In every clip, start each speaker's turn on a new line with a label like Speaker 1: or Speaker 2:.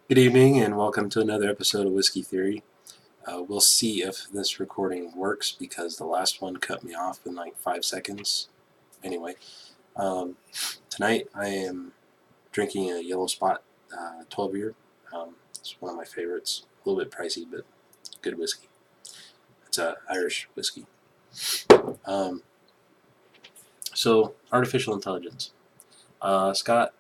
Speaker 1: Good evening and welcome to another episode of Whiskey Theory. We'll see if this recording works because the last one cut me off in like 5 seconds. Anyway, um, tonight I am drinking a Yellow Spot 12 year. It's one of my favorites. A little bit pricey, but good whiskey. It's a Irish whiskey. Um, so, artificial intelligence. Scott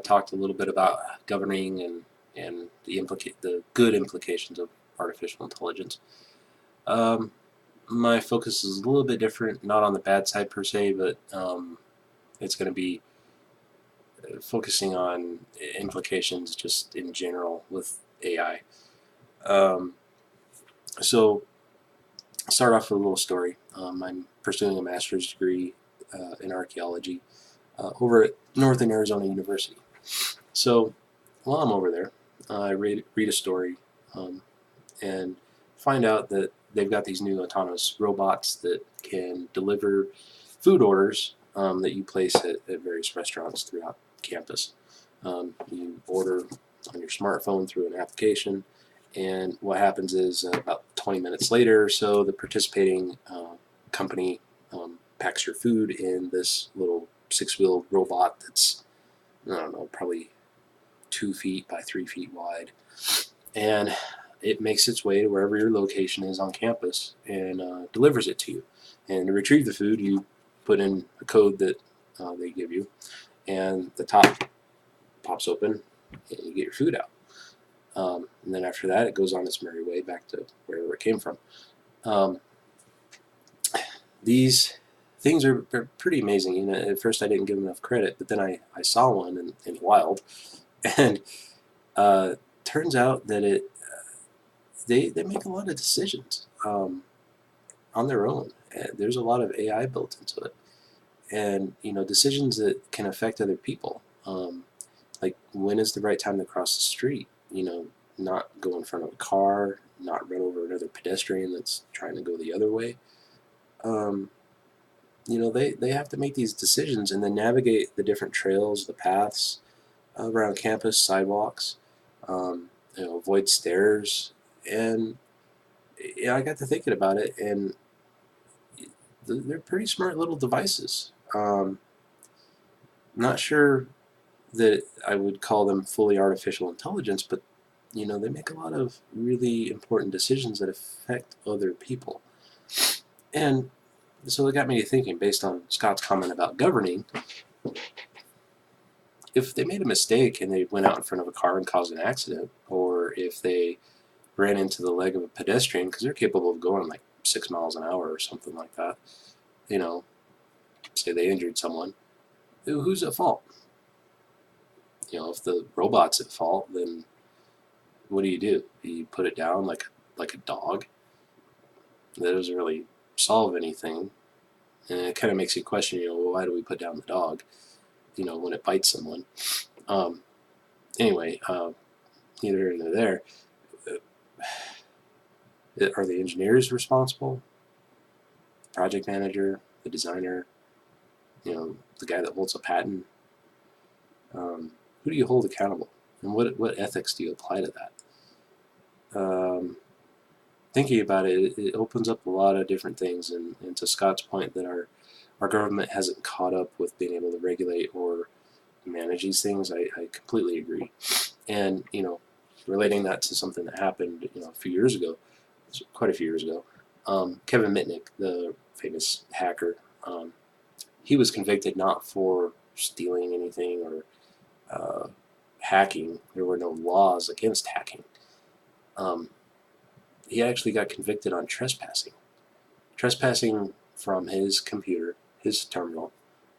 Speaker 1: talked a little bit about governing and the good implications of artificial intelligence. Um, my focus is a little bit different, not on the bad side per se, but it's going to be focusing on implications just in general with AI. Um, so, I'll start off with a little story. I'm pursuing a master's degree in archaeology over at Northern Arizona University. So, while I'm over there, I read a story um, and find out that they've got these new autonomous robots that can deliver food orders that you place at various restaurants throughout campus. You order on your smartphone through an application, and what happens is about 20 minutes later or so, the participating company packs your food in this little six-wheeled robot that's, I don't know, probably 2 feet by 3 feet wide. And it makes its way to wherever your location is on campus and delivers it to you. And to retrieve the food, you put in a code that they give you, and the top pops open, and you get your food out. And then after that, it goes on its merry way back to wherever it came from. Um, these things are pretty amazing. You know, at first I didn't give them enough credit, but then I saw one in the wild, and turns out that they make a lot of decisions on their own. There's a lot of AI built into it, and decisions that can affect other people. Like when is the right time to cross the street? Not go in front of a car, not run over another pedestrian that's trying to go the other way. Um, they have to make these decisions and then navigate the different trails, the paths around campus, sidewalks. Avoid stairs, and I got to thinking about it, and they're pretty smart little devices. Not sure that I would call them fully artificial intelligence, but they make a lot of really important decisions that affect other people. And so it got me to thinking, based on Scott's comment about governing, if they made a mistake and they went out in front of a car and caused an accident, or if they ran into the leg of a pedestrian, because they're capable of going like 6 miles an hour or something like that, you know, say they injured someone, who's at fault? If the robot's at fault, then what do? You put it down like a dog? That doesn't really solve anything, and it kind of makes you question, well, why do we put down the dog? When it bites someone. Um, anyway, neither here nor there. Are the engineers responsible? The project manager, the designer, the guy that holds a patent? Who do you hold accountable, and what ethics do you apply to that? Thinking about it, it opens up a lot of different things, and to Scott's point that our government hasn't caught up with being able to regulate or manage these things, I completely agree. And relating that to something that happened a few years ago, quite a few years ago, Kevin Mitnick, the famous hacker, he was convicted not for stealing anything or hacking. There were no laws against hacking. Um, he actually got convicted on trespassing from his computer, his terminal,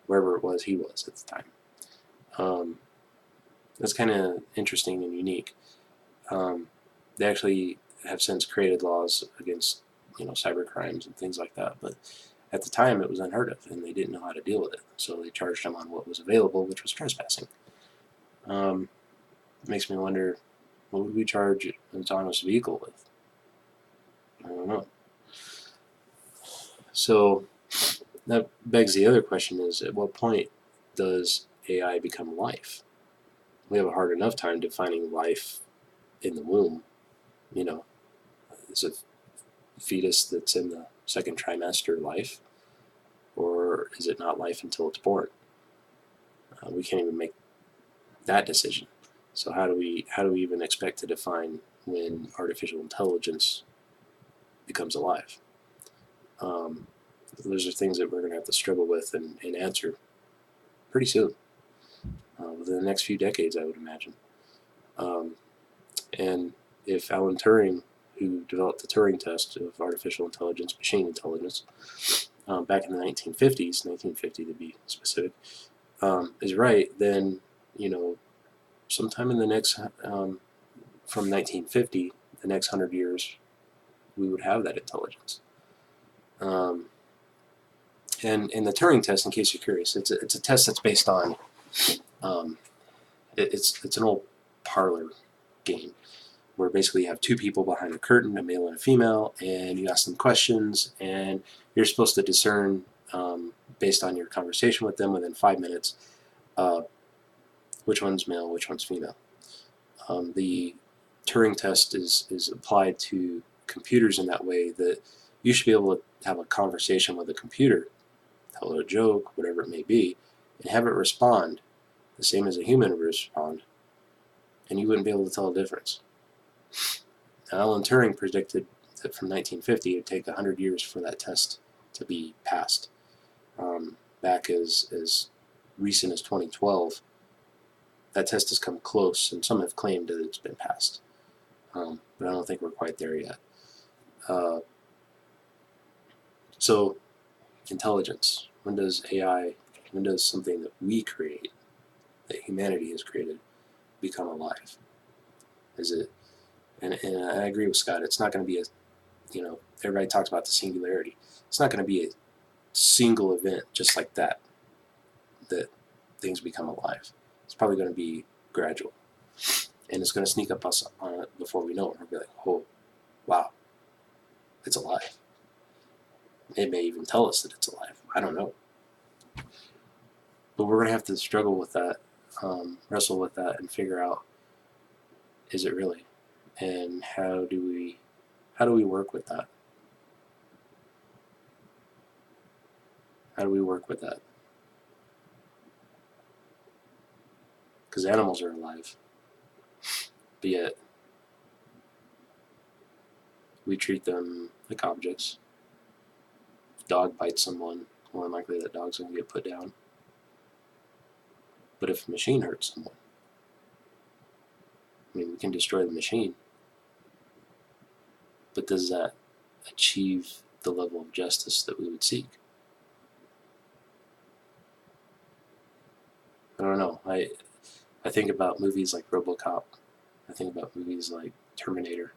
Speaker 1: wherever it was he was at the time. That's kind of interesting and unique. They actually have since created laws against cyber crimes and things like that, but at the time it was unheard of, and they didn't know how to deal with it, so they charged him on what was available, which was trespassing. It makes me wonder, what would we charge an autonomous vehicle with? I don't know. So that begs the other question: is at what point does AI become life? We have a hard enough time defining life in the womb, is a fetus that's in the second trimester life, or is it not life until it's born? We can't even make that decision. So how do we even expect to define when artificial intelligence becomes alive? Those are things that we're going to have to struggle with and answer pretty soon, within the next few decades, I would imagine. And if Alan Turing, who developed the Turing test of artificial intelligence, machine intelligence, back in the 1950s, 1950 to be specific, is right, then, sometime in the next, from 1950, the next 100 years, we would have that intelligence. And in the Turing test, in case you're curious, it's a test that's based on, it's an old parlor game where basically you have two people behind a curtain, a male and a female, and you ask them questions, and you're supposed to discern, based on your conversation with them within 5 minutes, which one's male, which one's female. The Turing test is applied to computers in that way that you should be able to have a conversation with a computer, tell it a joke, whatever it may be, and have it respond the same as a human would respond, and you wouldn't be able to tell a difference. Now, Alan Turing predicted that from 1950 it would take 100 years for that test to be passed. Back as recent as 2012, that test has come close, and some have claimed that it's been passed. But I don't think we're quite there yet. So, intelligence. When does AI, when does something that we create, that humanity has created, become alive? Is it, and I agree with Scott, it's not going to be everybody talks about the singularity. It's not going to be a single event just like that things become alive. It's probably going to be gradual. And it's going to sneak up us on it before we know it. We'll be like, oh, wow, it's alive. It may even tell us that it's alive. I don't know. But we're going to have to struggle with that, wrestle with that, and figure out, is it really? And how do we work with that? How do we work with that? Because animals are alive, but yet we treat them like objects. If a dog bites someone, more than likely that dog's going to get put down. But if a machine hurts someone, we can destroy the machine, but does that achieve the level of justice that we would seek? I don't know. I think about movies like RoboCop. I think about movies like Terminator.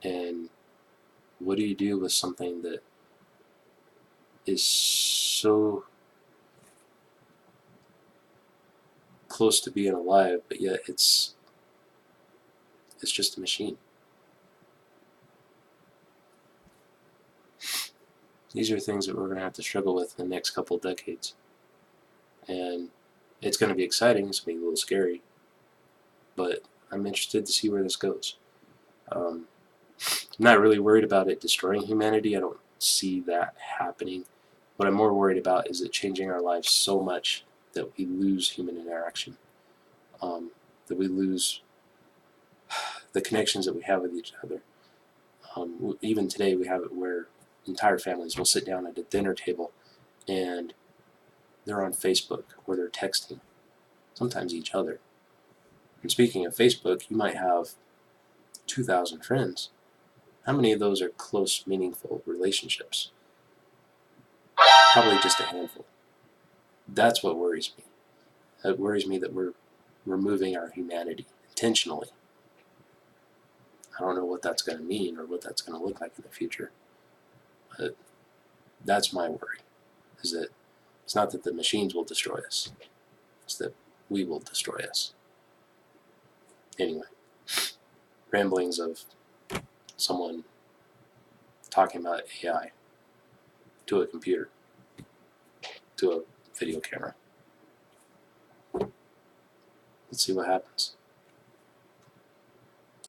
Speaker 1: And what do you do with something that is so close to being alive, but yet it's just a machine? These are things that we're going to have to struggle with in the next couple of decades. And it's going to be exciting. It's going to be a little scary. But I'm interested to see where this goes. I'm not really worried about it destroying humanity. I don't see that happening. What I'm more worried about is it changing our lives so much that we lose human interaction. That we lose the connections that we have with each other. Even today we have it where entire families will sit down at a dinner table and they're on Facebook or they're texting, sometimes each other. And speaking of Facebook, you might have 2,000 friends. How many of those are close, meaningful relationships? Probably just a handful. That's what worries me. It worries me that we're removing our humanity intentionally. I don't know what that's going to mean or what that's going to look like in the future. But that's my worry, is that it's not that the machines will destroy us. It's that we will destroy us. Anyway, ramblings of someone talking about AI to a computer, to a video camera. Let's see what happens.